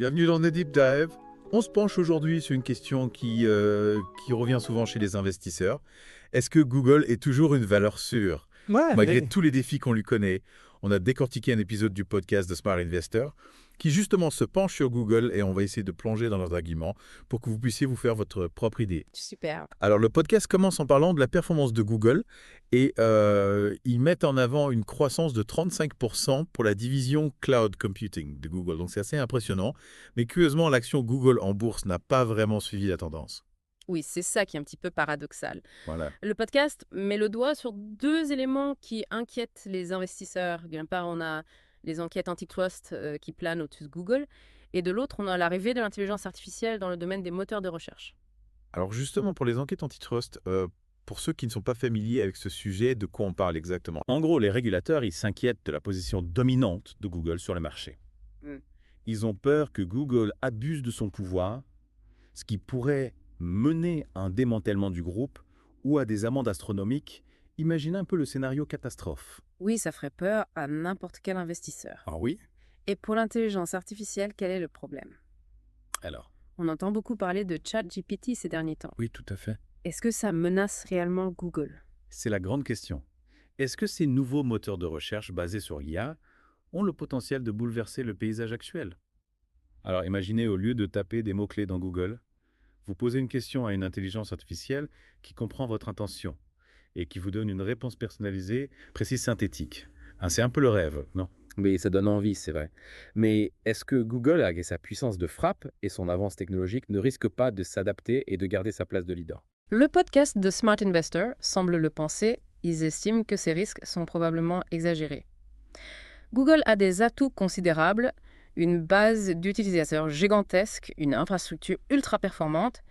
Bienvenue dans The Deep Dive. On se penche aujourd'hui sur une question qui revient souvent chez les investisseurs. Est-ce que Google est toujours une valeur sûre? Ouais, Malgré tous les défis qu'on lui connaît, on a décortiqué un épisode du podcast de Smart Investor qui justement se penche sur Google et on va essayer de plonger dans leurs arguments pour que vous puissiez vous faire votre propre idée. super. Alors le podcast commence en parlant de la performance de Google et ils mettent en avant une croissance de 35% pour la division Cloud Computing de Google. Donc c'est assez impressionnant, mais curieusement l'action Google en bourse n'a pas vraiment suivi la tendance. Oui, c'est ça qui est un petit peu paradoxal. Voilà. Le podcast met le doigt sur deux éléments qui inquiètent les investisseurs. D'une part, on a les enquêtes antitrust qui planent au-dessus de Google, et de l'autre, on a l'arrivée de l'intelligence artificielle dans le domaine des moteurs de recherche. Alors justement pour les enquêtes antitrust, pour ceux qui ne sont pas familiers avec ce sujet, de quoi on parle exactement? En gros, les régulateurs, ils s'inquiètent de la position dominante de Google sur le marché. Mm. Ils ont peur que Google abuse de son pouvoir, ce qui pourrait mener à un démantèlement du groupe ou à des amendes astronomiques. Imaginez un peu le scénario catastrophe. Oui, ça ferait peur à n'importe quel investisseur. Ah oui? Et pour l'intelligence artificielle, quel est le problème? Alors? On entend beaucoup parler de ChatGPT ces derniers temps. Oui, tout à fait. Est-ce que ça menace réellement Google? C'est la grande question. Est-ce que ces nouveaux moteurs de recherche basés sur l'IA ont le potentiel de bouleverser le paysage actuel? Alors imaginez, au lieu de taper des mots-clés dans Google, vous posez une question à une intelligence artificielle qui comprend votre intention et qui vous donne une réponse personnalisée, précise, synthétique. Hein, c'est un peu le rêve, non? Oui, ça donne envie, c'est vrai. Mais est-ce que Google, avec sa puissance de frappe et son avance technologique, ne risque pas de s'adapter et de garder sa place de leader? Le podcast de Smart Investor semble le penser. Ils estiment que ces risques sont probablement exagérés. Google a des atouts considérables, une base d'utilisateurs gigantesque, une infrastructure ultra performante,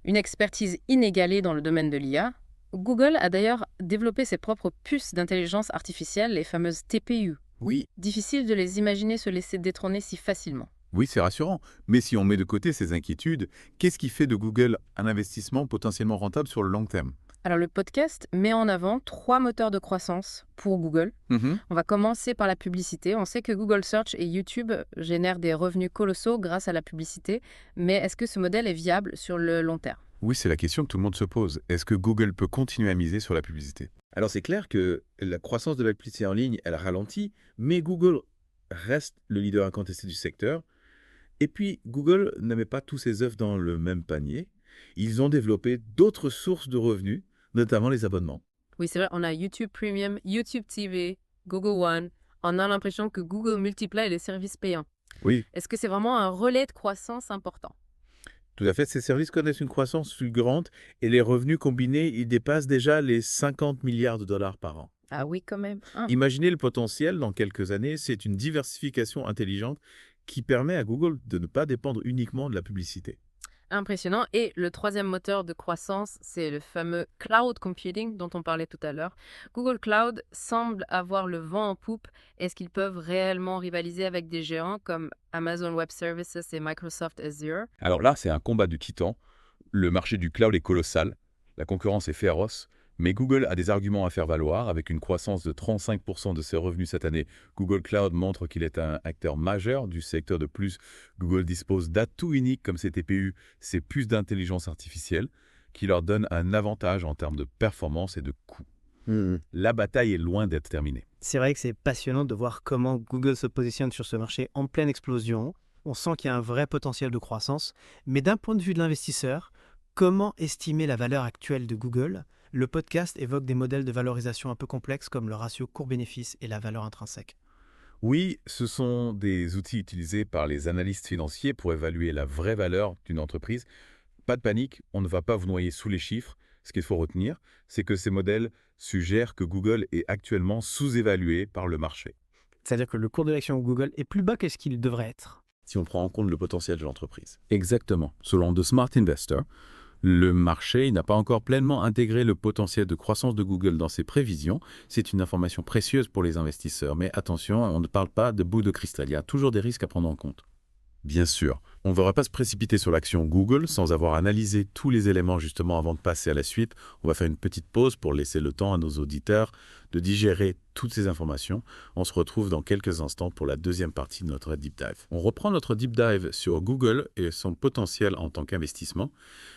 une expertise inégalée dans le domaine de l'IA. Google a d'ailleurs développé ses propres puces d'intelligence artificielle, les fameuses TPU. Oui, Difficile de les imaginer se laisser détrôner si facilement. oui, c'est rassurant. Mais si on met de côté ces inquiétudes, qu'est-ce qui fait de Google un investissement potentiellement rentable sur le long terme? Alors le podcast met en avant 3 moteurs de croissance pour Google. On va commencer par la publicité. On sait que Google Search et YouTube génèrent des revenus colossaux grâce à la publicité, mais est-ce que ce modèle est viable sur le long terme? Oui, c'est la question que tout le monde se pose. Est-ce que Google peut continuer à miser sur la publicité? Alors c'est clair que la croissance de la publicité en ligne, elle ralentit, mais Google reste le leader incontesté du secteur. Et puis Google ne met pas tous ses œufs dans le même panier. Ils ont développé d'autres sources de revenus, notamment les abonnements. Oui, c'est vrai, on a YouTube Premium, YouTube TV, Google One. On a l'impression que Google multiplie les services payants. Oui, Est-ce que c'est vraiment un relais de croissance important? tout à fait. Ces services connaissent une croissance fulgurante et les revenus combinés, ils dépassent déjà les 50 milliards de dollars par an. Ah oui, quand même. Imaginez le potentiel dans quelques années, c'est une diversification intelligente qui permet à Google de ne pas dépendre uniquement de la publicité. Impressionnant. Et le troisième moteur de croissance, c'est le fameux cloud computing dont on parlait tout à l'heure. Google Cloud semble avoir le vent en poupe. Est-ce qu'ils peuvent réellement rivaliser avec des géants comme Amazon Web Services et Microsoft Azure? Alors là, c'est un combat de titans. Le marché du cloud est colossal, la concurrence est féroce, mais Google a des arguments à faire valoir. Avec une croissance de 35% de ses revenus cette année, Google Cloud montre qu'il est un acteur majeur du secteur. De plus, Google dispose d'atouts uniques comme ses TPU, ses puces d'intelligence artificielle, qui leur donnent un avantage en termes de performance et de coût. La bataille est loin d'être terminée. C'est vrai que c'est passionnant de voir comment Google se positionne sur ce marché en pleine explosion. On sent qu'il y a un vrai potentiel de croissance. Mais d'un point de vue de l'investisseur, comment estimer la valeur actuelle de Google? Le podcast évoque des modèles de valorisation un peu complexes comme le ratio court-bénéfice et la valeur intrinsèque. Oui, ce sont des outils utilisés par les analystes financiers pour évaluer la vraie valeur d'une entreprise. Pas de panique, on ne va pas vous noyer sous les chiffres. Ce qu'il faut retenir, c'est que ces modèles suggèrent que Google est actuellement sous-évalué par le marché. C'est-à-dire que le cours de l'action de Google est plus bas que ce qu'il devrait être. Si on prend en compte le potentiel de l'entreprise. Exactement. Selon The Smart Investor, le marché n'a pas encore pleinement intégré le potentiel de croissance de Google dans ses prévisions. C'est une information précieuse pour les investisseurs. Mais attention, on ne parle pas de boule de cristal. Il y a toujours des risques à prendre en compte. Bien sûr, on ne devra pas se précipiter sur l'action Google sans avoir analysé tous les éléments justement avant de passer à la suite. On va faire une petite pause pour laisser le temps à nos auditeurs de digérer toutes ces informations. On se retrouve dans quelques instants pour la deuxième partie de notre deep dive. On reprend notre deep dive sur Google et son potentiel en tant qu'investissement.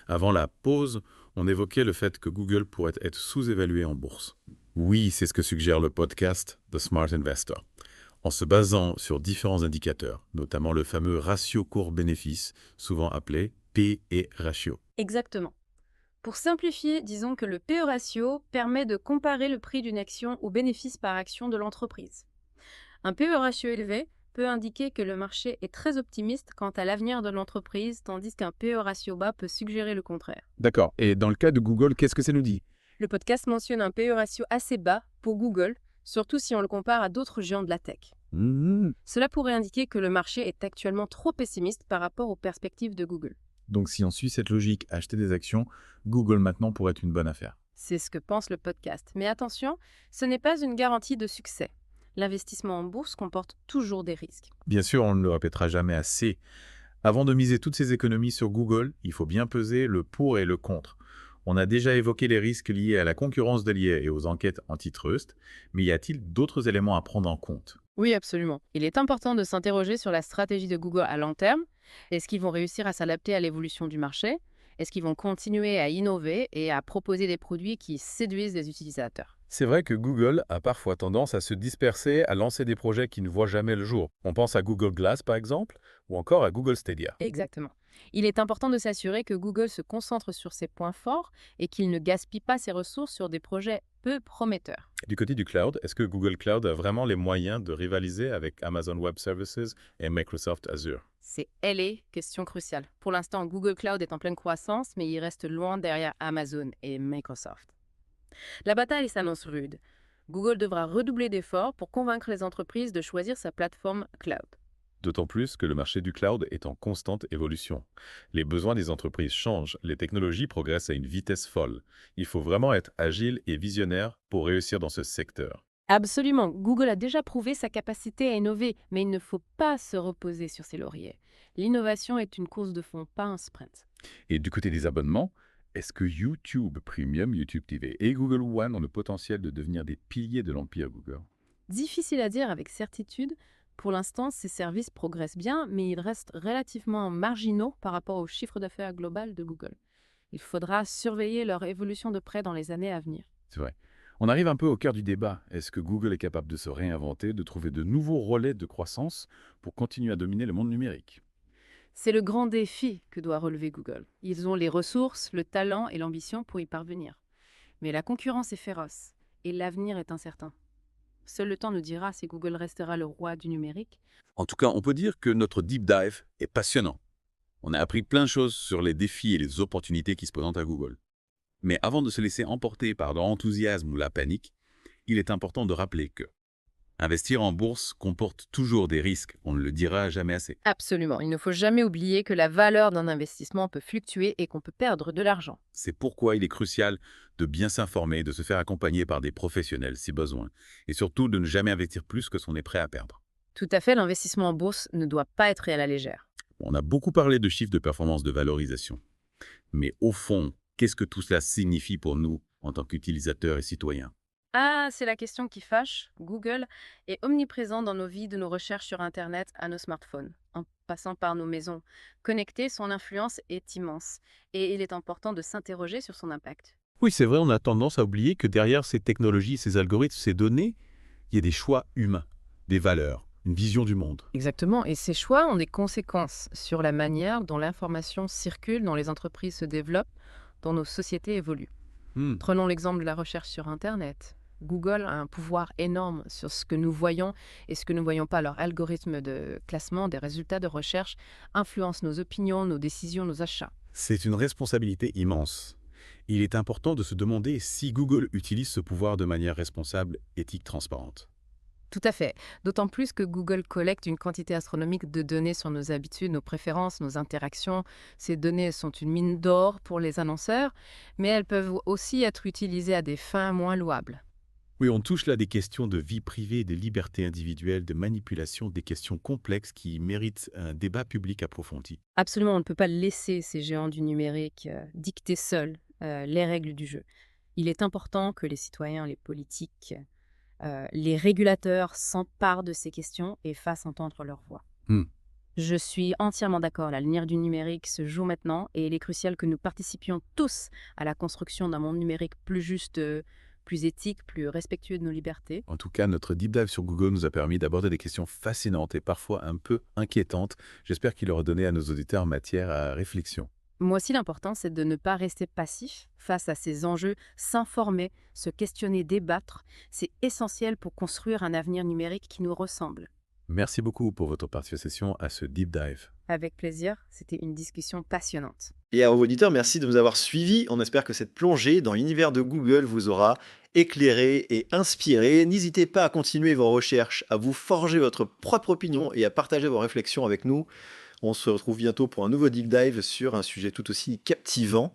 Avant la pause, on évoquait le fait que Google pourrait être sous-évalué en bourse. Oui, c'est ce que suggère le podcast The Smart Investor. En se basant sur différents indicateurs, notamment le fameux ratio cours-bénéfice, souvent appelé P/E ratio. Exactement. Pour simplifier, disons que le PE ratio permet de comparer le prix d'une action au bénéfice par action de l'entreprise. Un PE ratio élevé peut indiquer que le marché est très optimiste quant à l'avenir de l'entreprise, tandis qu'un PE ratio bas peut suggérer le contraire. D'accord. Et dans le cas de Google, qu'est-ce que ça nous dit? Le podcast mentionne un PE ratio assez bas pour Google, surtout si on le compare à d'autres géants de la tech. Cela pourrait indiquer que le marché est actuellement trop pessimiste par rapport aux perspectives de Google. Donc si on suit cette logique, acheter des actions, Google maintenant pourrait être une bonne affaire. C'est ce que pense le podcast. Mais attention, ce n'est pas une garantie de succès. L'investissement en bourse comporte toujours des risques. Bien sûr, on ne le répétera jamais assez. Avant de miser toutes ces économies sur Google, il faut bien peser le pour et le contre. On a déjà évoqué les risques liés à la concurrence d'alliés et aux enquêtes antitrust, mais y a-t-il d'autres éléments à prendre en compte? Oui, absolument. Il est important de s'interroger sur la stratégie de Google à long terme. Est-ce qu'ils vont réussir à s'adapter à l'évolution du marché? Est-ce qu'ils vont continuer à innover et à proposer des produits qui séduisent les utilisateurs? C'est vrai que Google a parfois tendance à se disperser, à lancer des projets qui ne voient jamais le jour. On pense à Google Glass par exemple, ou encore à Google Stadia. Exactement. Il est important de s'assurer que Google se concentre sur ses points forts et qu'il ne gaspille pas ses ressources sur des projets peu prometteurs. Du côté du cloud, est-ce que Google Cloud a vraiment les moyens de rivaliser avec Amazon Web Services et Microsoft Azure? C'est question cruciale. Pour l'instant, Google Cloud est en pleine croissance, mais il reste loin derrière Amazon et Microsoft. La bataille s'annonce rude. Google devra redoubler d'efforts pour convaincre les entreprises de choisir sa plateforme cloud. D'autant plus que le marché du cloud est en constante évolution. Les besoins des entreprises changent, les technologies progressent à une vitesse folle. Il faut vraiment être agile et visionnaire pour réussir dans ce secteur. Absolument, Google a déjà prouvé sa capacité à innover, mais il ne faut pas se reposer sur ses lauriers. L'innovation est une course de fond, pas un sprint. Et du côté des abonnements, est-ce que YouTube Premium, YouTube TV et Google One ont le potentiel de devenir des piliers de l'empire Google? Difficile à dire avec certitude. Pour l'instant, ces services progressent bien, mais ils restent relativement marginaux par rapport au chiffre d'affaires global de Google. Il faudra surveiller leur évolution de près dans les années à venir. C'est vrai. On arrive un peu au cœur du débat. Est-ce que Google est capable de se réinventer, de trouver de nouveaux relais de croissance pour continuer à dominer le monde numérique? C'est le grand défi que doit relever Google. Ils ont les ressources, le talent et l'ambition pour y parvenir. Mais la concurrence est féroce et l'avenir est incertain. Seul le temps nous dira si Google restera le roi du numérique. En tout cas, on peut dire que notre deep dive est passionnant. On a appris plein de choses sur les défis et les opportunités qui se présentent à Google. Mais avant de se laisser emporter par l'enthousiasme ou la panique, il est important de rappeler que investir en bourse comporte toujours des risques, on ne le dira jamais assez. Absolument, il ne faut jamais oublier que la valeur d'un investissement peut fluctuer et qu'on peut perdre de l'argent. C'est pourquoi il est crucial de bien s'informer, de se faire accompagner par des professionnels si besoin, et surtout de ne jamais investir plus que ce qu'on est prêt à perdre. Tout à fait, l'investissement en bourse ne doit pas être à la légère. On a beaucoup parlé de chiffres de performance de valorisation. Mais au fond, qu'est-ce que tout cela signifie pour nous en tant qu'utilisateurs et citoyens? Ah, c'est la question qui fâche. Google est omniprésent dans nos vies, de nos recherches sur Internet à nos smartphones. En passant par nos maisons connectées, son influence est immense. Et il est important de s'interroger sur son impact. Oui, c'est vrai, on a tendance à oublier que derrière ces technologies, ces algorithmes, ces données, il y a des choix humains, des valeurs, une vision du monde. Exactement, et ces choix ont des conséquences sur la manière dont l'information circule, dont les entreprises se développent, dont nos sociétés évoluent. Prenons l'exemple de la recherche sur Internet. Google a un pouvoir énorme sur ce que nous voyons et ce que nous ne voyons pas. Leur algorithme de classement des résultats de recherche influence nos opinions, nos décisions, nos achats. C'est une responsabilité immense. Il est important de se demander si Google utilise ce pouvoir de manière responsable, éthique, transparente. Tout à fait. D'autant plus que Google collecte une quantité astronomique de données sur nos habitudes, nos préférences, nos interactions. Ces données sont une mine d'or pour les annonceurs, mais elles peuvent aussi être utilisées à des fins moins louables. Oui, on touche là des questions de vie privée, des libertés individuelles, de manipulation, des questions complexes qui méritent un débat public approfondi. Absolument, on ne peut pas laisser ces géants du numérique dicter seuls les règles du jeu. Il est important que les citoyens, les politiques, les régulateurs s'emparent de ces questions et fassent entendre leur voix. Hmm. Je suis entièrement d'accord, la lumière du numérique se joue maintenant et il est crucial que nous participions tous à la construction d'un monde numérique plus juste, plus éthique, plus respectueux de nos libertés. En tout cas, notre deep dive sur Google nous a permis d'aborder des questions fascinantes et parfois un peu inquiétantes. J'espère qu'il aura donné à nos auditeurs matière à réflexion. Moi aussi, l'important, c'est de ne pas rester passif face à ces enjeux, s'informer, se questionner, débattre. C'est essentiel pour construire un avenir numérique qui nous ressemble. Merci beaucoup pour votre participation à ce deep dive. Avec plaisir, c'était une discussion passionnante. Et à vos auditeurs, merci de nous avoir suivis. On espère que cette plongée dans l'univers de Google vous aura éclairé et inspiré. N'hésitez pas à continuer vos recherches, à vous forger votre propre opinion et à partager vos réflexions avec nous. On se retrouve bientôt pour un nouveau deep dive sur un sujet tout aussi captivant.